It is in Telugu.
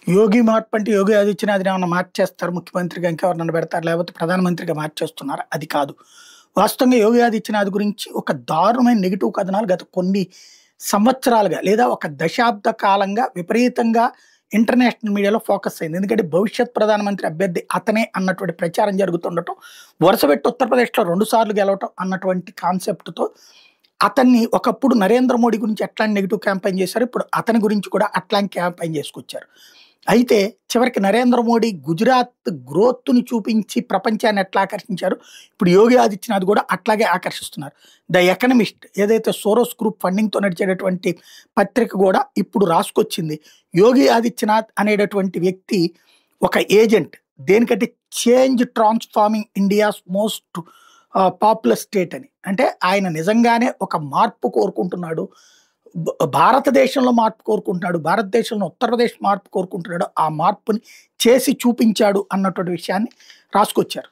యోగి మార్పు అంటే యోగి ఆదిత్యనాథ్‌ని ఏమన్నా మార్చేస్తారు ముఖ్యమంత్రిగా ఇంకెవరినైనా పెడతారు. లేకపోతే ప్రధానమంత్రిగా మార్చేస్తున్నారా? అది కాదు. వాస్తవంగా యోగి ఆదిత్యనాథ్ గురించి ఒక దారుణమైన నెగెటివ్ కథనాలు గత కొన్ని సంవత్సరాలుగా లేదా ఒక దశాబ్ద కాలంగా విపరీతంగా ఇంటర్నేషనల్ మీడియాలో ఫోకస్ అయింది. ఎందుకంటే భవిష్యత్ ప్రధానమంత్రి అభ్యర్థి అతనే అన్నటువంటి ప్రచారం జరుగుతుండటం, వరుసపెట్టి ఉత్తరప్రదేశ్‌లో 2 సార్లు గెలవటం అన్నటువంటి కాన్సెప్ట్‌తో అతన్ని ఒకప్పుడు నరేంద్ర మోడీ గురించి ఎట్లాంటి నెగెటివ్ క్యాంపెయిన్ చేశారో, ఇప్పుడు అతని గురించి కూడా అట్లాంటి క్యాంపెయిన్ చేసుకొచ్చారు. అయితే చివరికి నరేంద్ర మోడీ గుజరాత్ గ్రోత్‌ని చూపించి ప్రపంచాన్ని ఎట్లా ఆకర్షించారో, ఇప్పుడు యోగి ఆదిత్యనాథ్ కూడా అట్లాగే ఆకర్షిస్తున్నారు. ద ఎకనమిస్ట్ ఏదైతే సోరోస్ గ్రూప్ ఫండింగ్‌తో నడిచేటటువంటి పత్రిక కూడా ఇప్పుడు రాసుకొచ్చింది. యోగి ఆదిత్యనాథ్ అనేటటువంటి వ్యక్తి ఒక ఏజెంట్. దేనికంటే change transforming India's most popular state అని. అంటే ఆయన నిజంగానే ఒక మార్పు కోరుకుంటున్నాడు. భారతదేశంలో మార్పు కోరుకుంటున్నాడు. భారతదేశంలో ఉత్తరప్రదేశ్ మార్పు కోరుకుంటున్నాడు. ఆ మార్పుని చేసి చూపించాడు అన్నటువంటి విషయాన్ని రాసుకొచ్చారు.